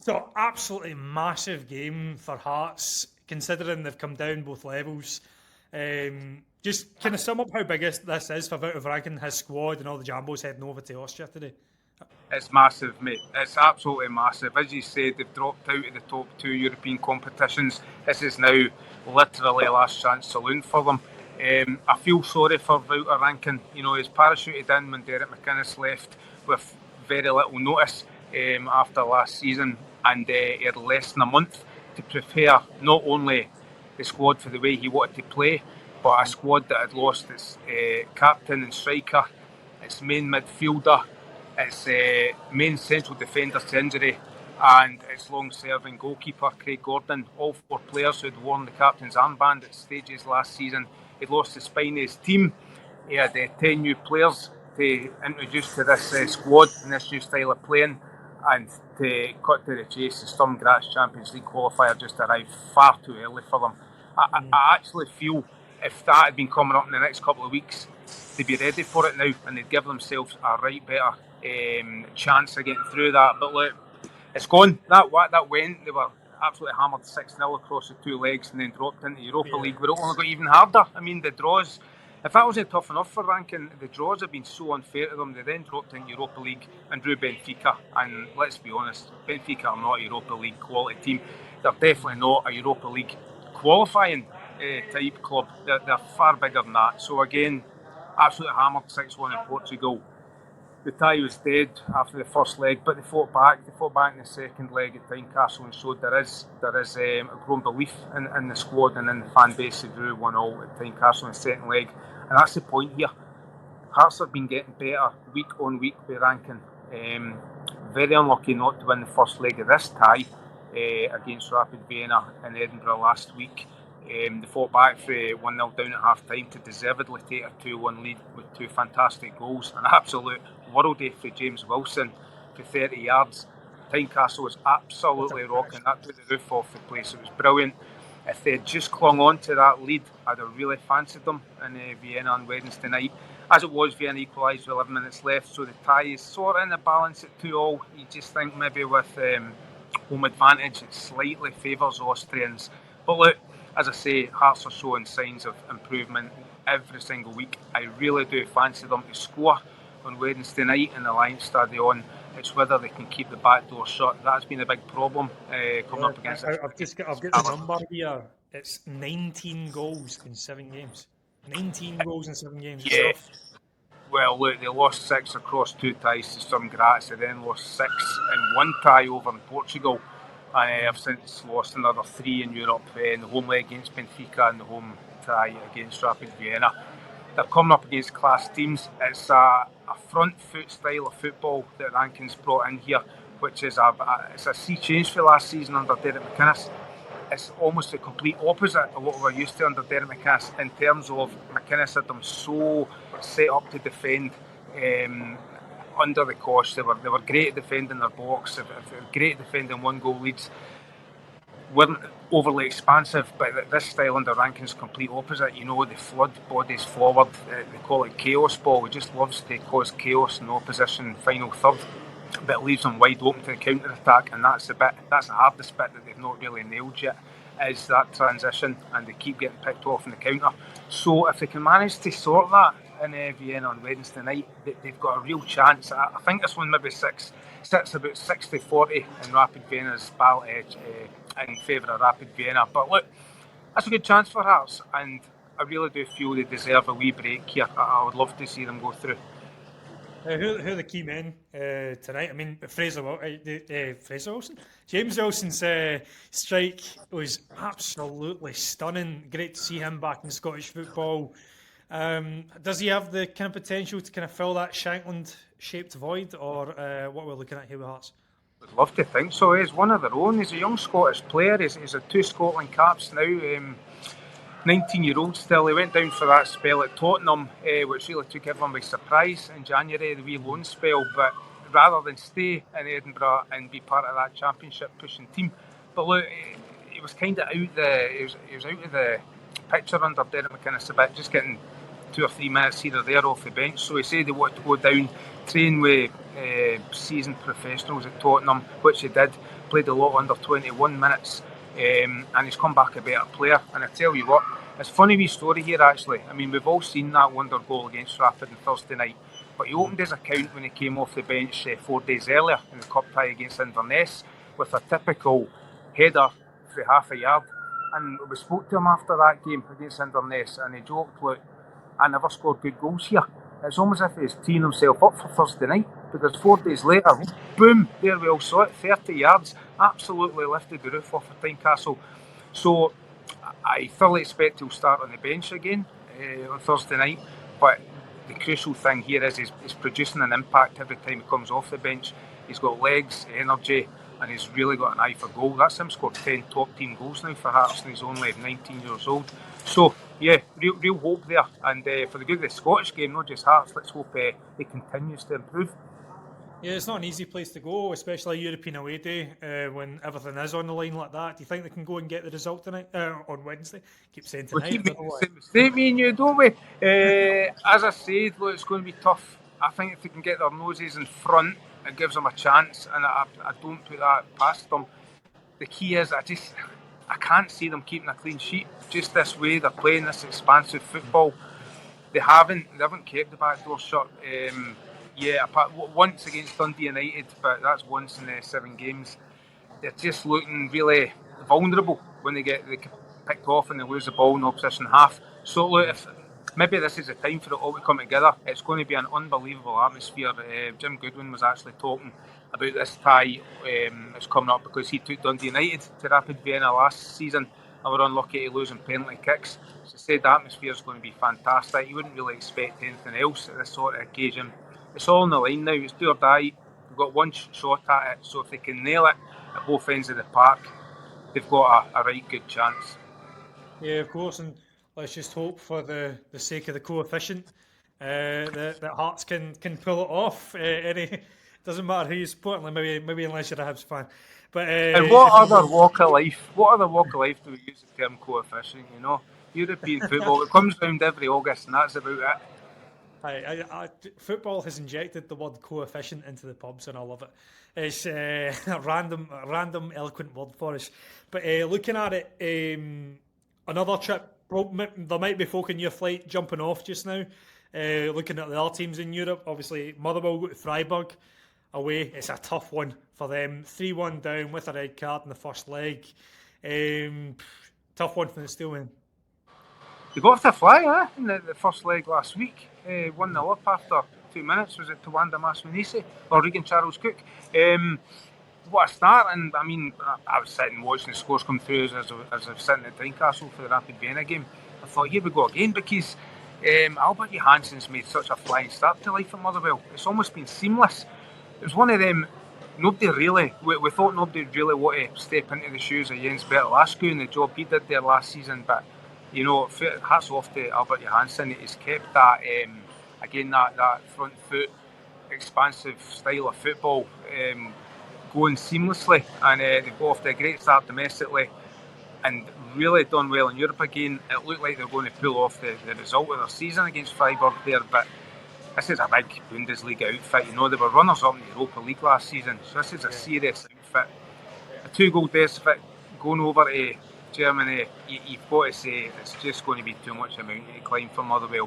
So, absolutely massive game for Hearts, considering they've come down both levels. Just kind of sum up how big this is for Wouter Franken, his squad, and all the Jambos heading over to Austria today. It's massive, mate. It's absolutely massive. As you said, they've dropped out of the top 2 European competitions. This is now literally a last chance saloon for them. I feel sorry for Wouter Franken. You know, he's parachuted in when Derek McInnes left with very little notice after last season, and he had less than a month to prepare not only the squad for the way he wanted to play, but a squad that had lost its captain and striker, its main midfielder, its main central defender to injury, and its long-serving goalkeeper, Craig Gordon. All 4 players who had worn the captain's armband at stages last season. He'd lost the spine of his team. He had 10 new players to introduce to this squad and this new style of playing. And to cut to the chase, the Sturm Graz Champions League qualifier just arrived far too early for them. I actually feel if that had been coming up in the next couple of weeks, they'd be ready for it now and they'd give themselves a right better chance of getting through that. But look, it's gone. That went. They were absolutely hammered 6-0 across the 2 legs and then dropped into Europa League, where it only got even harder. I mean, the draws, if that wasn't tough enough for Rankin, the draws have been so unfair to them. They then dropped into Europa League and drew Benfica. And let's be honest, Benfica are not a Europa League quality team. They're definitely not a Europa League qualifying type club. They're far bigger than that. So again, absolutely hammered 6-1 in Portugal. The tie was dead after the first leg, but they fought back. They fought back in the second leg at Tynecastle and showed there is a growing belief in the squad and in the fan base. They drew 1-1 at Tynecastle in the second leg, and that's the point here. Hearts have been getting better week on week with Rankin. Very unlucky not to win the first leg of this tie against Rapid Vienna in Edinburgh last week. They fought back for 1-0 down at half time to deservedly take a 2-1 lead with 2 fantastic goals. An absolute worldie for James Wilson for 30 yards. Tynecastle was absolutely rocking. That took the roof off the place. It was brilliant. If they had just clung on to that lead, I'd have really fancied them in Vienna on Wednesday night. As it was, Vienna equalised with 11 minutes left, so the tie is sort of in the balance at 2-2. You just think maybe with home advantage it slightly favours Austrians. But look, as I say, Hearts are showing signs of improvement every single week. I really do fancy them to score on Wednesday night in the Lions Stadion. It's whether they can keep the back door shut. That's been a big problem coming up against. I've got the number here. It's 19 goals in 7 games. 19 goals in 7 games. Yeah. Well, look, they lost 6 across 2 ties to Sturm Graz. They then lost 6 in 1 tie over in Portugal. I have since lost another 3 in Europe in the home leg against Benfica and the home tie against Rapid Vienna. They're coming up against class teams. It's a front foot style of football that Rankin's brought in here, which is it's a sea change for last season under Derek McInnes. It's almost the complete opposite of what we're used to under Derek McInnes in terms of McInnes had them so set up to defend under the cosh. They were great at defending their box. They were great at defending 1-goal leads. Weren't overly expansive, but this style under Rankin's complete opposite. You know, they flood bodies forward. They call it chaos ball. He just loves to cause chaos in the opposition final third, but it leaves them wide open to the counter attack, and that's the hardest bit that they've not really nailed yet, is that transition, and they keep getting picked off in the counter. So if they can manage to sort that in Vienna on Wednesday night, they've got a real chance. I think this one maybe sits about 60-40 in Rapid Vienna's battle edge in favour of Rapid Vienna. But look, that's a good chance for Hearts, and I really do feel they deserve a wee break here. I would love to see them go through. Who are the key men tonight? I mean, Fraser Wilson? James Wilson's strike was absolutely stunning. Great to see him back in Scottish football. Does he have the kind of potential to kind of fill that Shankland-shaped void, or what we're looking at here with Hearts? I'd love to think so. He's one of their own. He's a young Scottish player. He's had 2 Scotland caps now. 19-year-old still. He went down for that spell at Tottenham, which really took everyone by surprise in January, the wee loan spell. But rather than stay in Edinburgh and be part of that championship pushing team, but look, he was kind of out of the picture under Derek McInnes a bit, just getting 2 or 3 minutes here or there off the bench. So he said he wanted to go down, train with seasoned professionals at Tottenham, which he did. played a lot under 21 minutes, and he's come back a better player. And I tell you what, it's a funny wee story here actually. I mean, we've all seen that wonder goal against Rapid on Thursday night, but he opened his account when he came off the bench 4 days earlier in the cup tie against Inverness with a typical header for half a yard. And we spoke to him after that game against Inverness, and he joked, look, I never scored good goals here. It's almost as if he's teeing himself up for Thursday night, because 4 days later, boom, there we all saw it, 30 yards, absolutely lifted the roof off of Tynecastle. So I fully expect he'll start on the bench again on Thursday night, but the crucial thing here is he's producing an impact every time he comes off the bench. He's got legs, energy, and he's really got an eye for goal. That's him scored 10 top team goals now for Hearts, and he's only 19 years old. So, yeah, real hope there. And for the good of the Scottish game, not just Hearts, let's hope he continues to improve. Yeah, it's not an easy place to go, especially a European away day when everything is on the line like that. Do you think they can go and get the result tonight on Wednesday? Keep saying tonight. We keep making the same mistake, me and you, don't we? As I said, look, it's going to be tough. I think if they can get their noses in front, it gives them a chance, and I don't put that past them. The key is I can't see them keeping a clean sheet just this way. They're playing this expansive football. They haven't kept the back door shut. Once against Dundee United, but that's once in 7 games. They're just looking really vulnerable when they get picked off and they lose the ball in the opposition half. So look, maybe this is the time for it all to come together. It's going to be an unbelievable atmosphere. Jim Goodwin was actually talking about this tie that's coming up because he took Dundee United to Rapid Vienna last season and were unlucky to lose in penalty kicks. So he said the atmosphere is going to be fantastic. You wouldn't really expect anything else at this sort of occasion. It's all on the line now. It's do or die. We've got one shot at it, so if they can nail it at both ends of the park, they've got a right good chance. Yeah, of course, and let's just hope for the sake of the coefficient that Hearts can pull it off. Doesn't matter who you're supporting, maybe unless you're a Hibs fan. But and what other walk of life do we use the term coefficient? You know, European football, it comes round every August, and that's about it. Football has injected the word coefficient into the pubs, and I love it. It's a random, eloquent word for us. But looking at it, another trip. There might be folk in your flight jumping off just now. Looking at the other teams in Europe, obviously Motherwell go to Freiburg away. It's a tough one for them. 3-1 down with a red card in the first leg. Tough one for the Steelmen. They got off the fly, in the first leg last week. 1-0 up after 2 minutes. Was it Tawanda Masmanisi or Regan Charles Cook? What a start. And I mean, I was sitting watching the scores come through as I was sitting at Tynecastle for the Rapid Vienna game. I thought, here we go again, because Albert Johansson's made such a flying start to life at Motherwell. It's almost been seamless. It was one of them, we thought nobody would really want to step into the shoes of Jens Bertolascu and the job he did there last season, but you know, hats off to Albert Johansson. He's kept that, that front foot, expansive style of football going seamlessly, and they've got off to a great start domestically and really done well in Europe again. It looked like they were going to pull off the result of their season against Freiburg there, but this is a big Bundesliga outfit. You know, they were runners-up in the Europa League last season, so this is a serious outfit. A 2-goal deficit going over to Germany, you've got to say it's just going to be too much a mountain to climb for Motherwell.